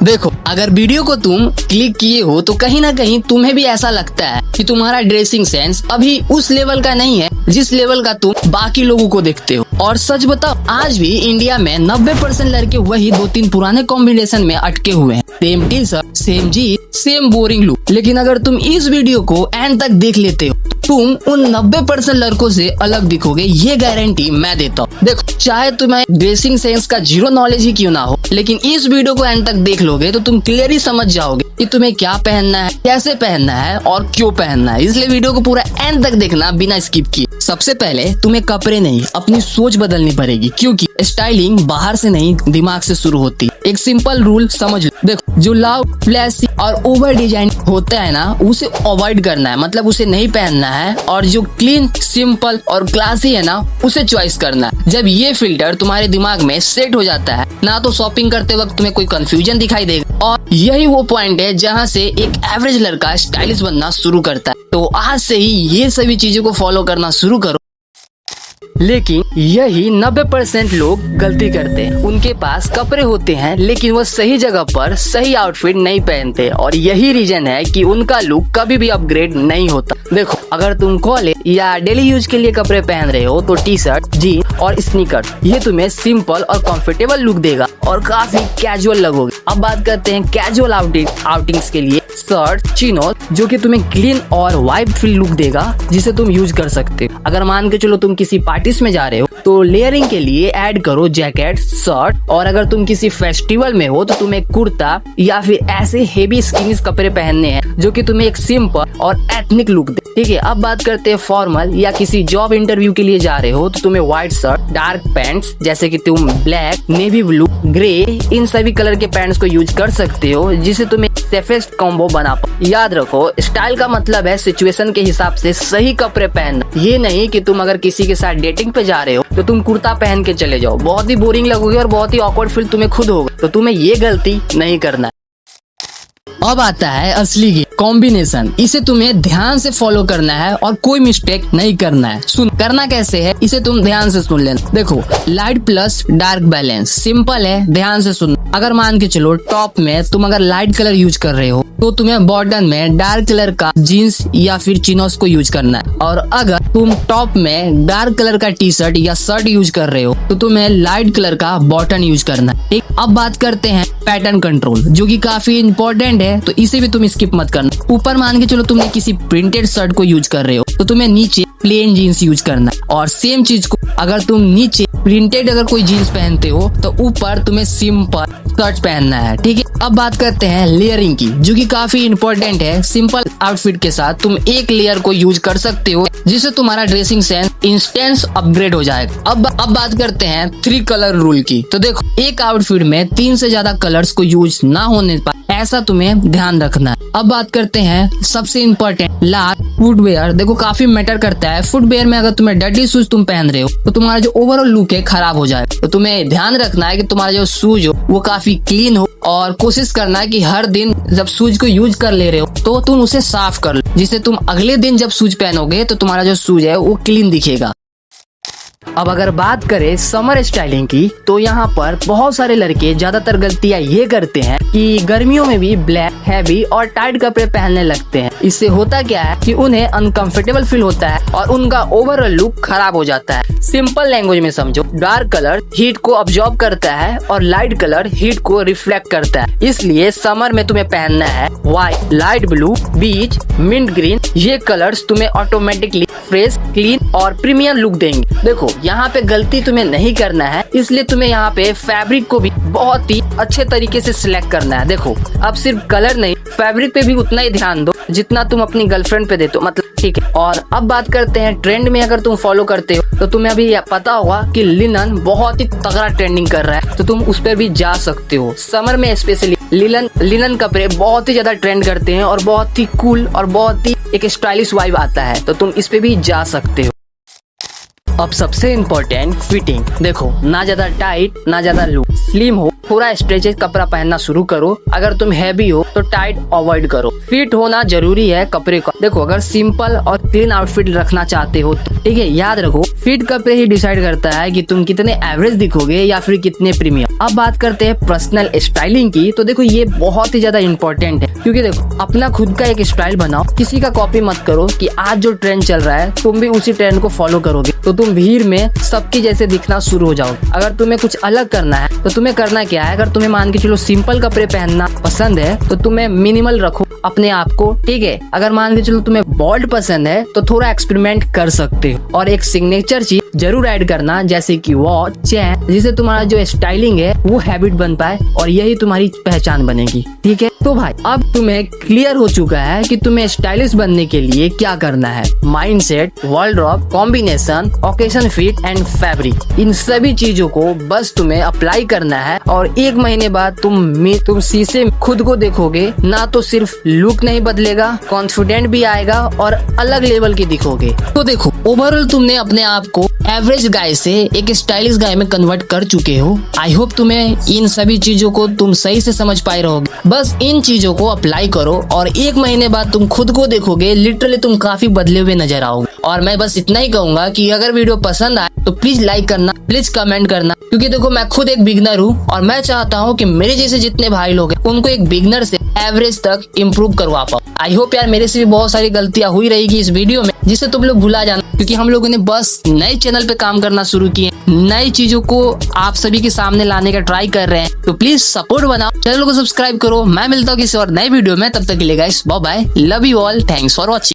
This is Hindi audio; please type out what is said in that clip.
देखो, अगर वीडियो को तुम क्लिक किए हो तो कहीं ना कहीं तुम्हें भी ऐसा लगता है कि तुम्हारा ड्रेसिंग सेंस अभी उस लेवल का नहीं है जिस लेवल का तुम बाकी लोगों को देखते हो। और सच बताओ, आज भी इंडिया में 90% लड़के वही 2-3 पुराने कॉम्बिनेशन में अटके हुए हैं। Same T shirt, same jeans, same boring look. लेकिन अगर तुम इस वीडियो को एंड तक देख लेते हो, तुम उन 90% लड़कों से अलग दिखोगे, ये गारंटी मैं देता हूँ। देखो, चाहे तुम्हें ड्रेसिंग सेंस का जीरो नॉलेज ही क्यों ना हो, लेकिन इस वीडियो को एंड तक देख लोगे तो तुम क्लियरली समझ जाओगे कि तुम्हें क्या पहनना है, कैसे पहनना है और क्यों पहनना है। इसलिए वीडियो को पूरा एंड तक देखना बिना स्किप किए। सबसे पहले तुम्हें कपड़े नहीं, अपनी सोच बदलनी पड़ेगी, क्योंकि स्टाइलिंग बाहर से नहीं दिमाग से शुरू होती। एक सिंपल रूल समझ लो। देखो, जो लाउड, फ्लैशी और ओवर डिजाइन होता है ना, उसे अवॉइड करना है, मतलब उसे नहीं पहनना है। और जो क्लीन, सिंपल और क्लासी है ना, उसे चॉइस करना है। जब ये फिल्टर तुम्हारे दिमाग में सेट हो जाता है ना, तो शॉपिंग करते वक्त तुम्हें कोई कंफ्यूजन दिखाई देगा। और यही वो पॉइंट है जहाँ से एक एवरेज लड़का स्टाइलिश बनना शुरू करता है। तो आज से ही ये सभी चीजों को फॉलो करना शुरू करो। लेकिन यही 90% लोग गलती करते हैं। उनके पास कपड़े होते हैं लेकिन वो सही जगह पर सही आउटफिट नहीं पहनते, और यही रीजन है कि उनका लुक कभी भी अपग्रेड नहीं होता। देखो, अगर तुम कॉलेज या डेली यूज के लिए कपड़े पहन रहे हो तो टी शर्ट, जीन्स और स्नीकर ये तुम्हें सिंपल और कंफर्टेबल लुक देगा और काफी कैजुअल लगोगे। अब बात करते हैं कैजुअल आउटिंग्स के लिए शर्ट, चिनोस, जो कि तुम्हें क्लीन और वाइब फील लुक देगा, जिसे तुम यूज कर सकते हो। अगर मान के चलो तुम किसी पार्टी में जा रहे हो तो लेयरिंग के लिए ऐड करो जैकेट, शर्ट। और अगर तुम किसी फेस्टिवल में हो तो तुम्हें कुर्ता या फिर ऐसे हेवी स्किनी कपड़े पहनने हैं जो कि तुम्हें एक सिंपल और एथनिक लुक दे। ठीक है, अब बात करते हैं फॉर्मल या किसी जॉब इंटरव्यू के लिए जा रहे हो तो तुम्हें व्हाइट शर्ट, डार्क पैंट्स जैसे कि तुम ब्लैक, नेवी ब्लू, ग्रे, इन सभी कलर के पैंट्स को यूज कर सकते हो, जिसे तुम्हें सेफेस्ट कॉम्बो बना पाओ। याद रखो, स्टाइल का मतलब है सिचुएशन के हिसाब से सही कपड़े पहनना। ये नहीं कि तुम अगर किसी के साथ डेटिंग पे जा रहे हो तो तुम कुर्ता पहन के चले जाओ, बहुत ही बोरिंग लगोगे और बहुत ही ऑकवर्ड फील तुम्हें खुद होगा। तो तुम्हें ये गलती नहीं करना है। अब आता है असली कॉम्बिनेशन। इसे तुम्हें ध्यान से फॉलो करना है और कोई मिस्टेक नहीं करना है। सुन, करना कैसे है इसे तुम ध्यान से सुन लेना। देखो, light plus dark balance simple है, ध्यान से सुन। अगर मान के चलो टॉप में तुम अगर लाइट कलर यूज कर रहे हो तो तुम्हें बॉटम में डार्क कलर का जीन्स या फिर चिनोस को यूज करना है। और अगर तुम टॉप में डार्क कलर का टी शर्ट या शर्ट यूज कर रहे हो तो तुम्हें लाइट कलर का बॉटम यूज करना है। ठीक, अब बात करते हैं पैटर्न कंट्रोल, जो कि काफी इंपॉर्टेंट है, तो इसे भी तुम स्किप मत करना। ऊपर मान के चलो तुमने किसी प्रिंटेड शर्ट को यूज कर रहे हो तो तुम्हें नीचे प्लेन जीन्स यूज करना है। और सेम चीज को अगर तुम नीचे प्रिंटेड अगर कोई जीन्स पहनते हो तो ऊपर तुम्हें सिंपल शर्ट पहनना है। ठीक है, अब बात करते हैं लेयरिंग की, जो कि काफी इंपॉर्टेंट है। सिंपल आउटफिट के साथ तुम एक लेयर को यूज कर सकते हो, जिससे तुम्हारा ड्रेसिंग सेंस इंस्टेंट अपग्रेड हो जाएगा। अब बात करते हैं 3 कलर रूल की। तो देखो, एक आउटफिट में 3 से ज्यादा कलर्स को यूज ना होने पर ऐसा तुम्हें ध्यान रखना है। अब बात करते हैं सबसे इम्पोर्टेंट लास्ट, फुटवेयर। देखो, काफी मैटर करता है। फुटवेयर में अगर तुम्हें डर्टी शूज तुम पहन रहे हो तो तुम्हारा जो ओवरऑल लुक है खराब हो जाएगा। तो तुम्हें ध्यान रखना है कि तुम्हारा जो शूज हो वो काफी क्लीन हो, और कोशिश करना है कि हर दिन जब शूज को यूज कर ले रहे हो तो तुम उसे साफ कर लो, जिससे तुम अगले दिन जब शूज पहनोगे तो तुम्हारा जो शूज है वो क्लीन दिखेगा। अब अगर बात करें समर स्टाइलिंग की, तो यहाँ पर बहुत सारे लड़के ज्यादातर गलतियाँ ये करते हैं कि गर्मियों में भी ब्लैक, हैवी और टाइट कपड़े पहनने लगते हैं। इससे होता क्या है कि उन्हें अनकंफर्टेबल फील होता है और उनका ओवरऑल लुक खराब हो जाता है। सिंपल लैंग्वेज में समझो, डार्क कलर हीट को ऑब्जॉर्ब करता है और लाइट कलर हीट को रिफ्लेक्ट करता है। इसलिए समर में तुम्हें पहनना है व्हाइट, लाइट ब्लू, बीच, मिंट ग्रीन। ये कलर्स तुम्हें ऑटोमेटिकली फ्रेश, क्लीन और प्रीमियम लुक देंगे। देखो, यहाँ पे गलती तुम्हें नहीं करना है, इसलिए तुम्हें यहाँ पे फैब्रिक को भी बहुत ही अच्छे तरीके से सिलेक्ट करना है। देखो, अब सिर्फ कलर नहीं, फैब्रिक पे भी उतना ही ध्यान दो जितना तुम अपनी गर्लफ्रेंड पे देते हो, मतलब। ठीक है, और अब बात करते हैं ट्रेंड में। अगर तुम फॉलो करते हो तो तुम्हें अभी पता होगा कि लिनन बहुत ही तगड़ा ट्रेंडिंग कर रहा है, तो तुम उस पर भी जा सकते हो। समर में स्पेशली लिनन कपड़े बहुत ही ज्यादा ट्रेंड करते हैं और बहुत ही कूल और बहुत ही एक स्टाइलिश वाइब आता है, तो तुम इस पे भी जा सकते हो। अब सबसे इम्पोर्टेंट फिटिंग। देखो, ना ज्यादा टाइट ना ज्यादा लूज, स्लिम हो, थोड़ा स्ट्रेचेज कपड़ा पहनना शुरू करो। अगर तुम हैवी हो तो टाइट अवॉइड करो। फिट होना जरूरी है कपड़े का। देखो, अगर सिंपल और क्लीन आउटफिट रखना चाहते हो तो ठीक है, याद रखो फिट कपड़े ही डिसाइड करता है कि तुम कितने एवरेज दिखोगे या फिर कितने प्रीमियम। अब बात करते हैं पर्सनल स्टाइलिंग की। तो देखो, ये बहुत ही ज्यादा इंपॉर्टेंट है, क्योंकि देखो अपना खुद का एक स्टाइल बनाओ, किसी का कॉपी मत करो कि आज जो ट्रेंड चल रहा है तुम भी उसी ट्रेंड को फॉलो करोगे तो तुम भीड़ में सबकी जैसे दिखना शुरू हो जाओगे। अगर तुम्हें कुछ अलग करना है तो तुम्हें करना क्या है, अगर तुम्हें मान के चलो सिंपल कपड़े पहनना पसंद है तो तुम्हें मिनिमल रखो अपने आप को, ठीक है। अगर मान के चलो तुम्हें बोल्ड पसंद है तो थोड़ा एक्सपेरिमेंट कर सकते हो, और एक सिग्नेचर चीज जरूर ऐड करना, जैसे कि वॉच, चेन, जिससे तुम्हारा जो स्टाइलिंग है वो हैबिट बन पाए और यही तुम्हारी पहचान बनेगी, ठीक है। तो भाई, अब तुम्हें क्लियर हो चुका है कि तुम्हें स्टाइलिश बनने के लिए क्या करना है। Mindset, wardrobe, combination, occasion fit and fabric, इन सभी चीजों को बस तुम्हें अप्लाई करना है और 1 महीने बाद तुम शीशे में खुद को देखोगे, ना तो सिर्फ लुक नहीं बदलेगा, कॉन्फिडेंट भी आएगा और अलग लेवल के दिखोगे। तो देखो, ओवरऑल तुमने अपने आप को एवरेज गाय से एक स्टाइलिश गाय में कन्वर्ट कर चुके हो। आई होप तुम्हें इन सभी चीजों को तुम सही से समझ पाए रहोगे। बस इन चीजों को अप्लाई करो और 1 महीने बाद तुम खुद को देखोगे, लिटरली तुम काफी बदले हुए नजर आओगे। और मैं बस इतना ही कहूंगा कि अगर वीडियो पसंद आए तो प्लीज लाइक करना, प्लीज कमेंट करना, क्योंकि देखो मैं खुद एक बिगनर हूँ और मैं चाहता हूँ कि मेरे जैसे जितने भाई लोग हैं उनको एक बिगनर से एवरेज तक इम्प्रूव करवा पाओ। आई होप यार मेरे से भी बहुत सारी गलतियां हुई रहेगी इस वीडियो में, जिसे तुम लोग भुला जाना, क्योंकि हम लोगों ने बस नए चैनल पे काम करना शुरू किए, नई चीजों को आप सभी के सामने लाने का ट्राई कर रहे हैं। तो प्लीज सपोर्ट बनाओ, चैनल को सब्सक्राइब करो। मैं मिलता हूँ किसी और नए वीडियो में, तब तक के लिए guys bye bye, love you all, thanks for watching.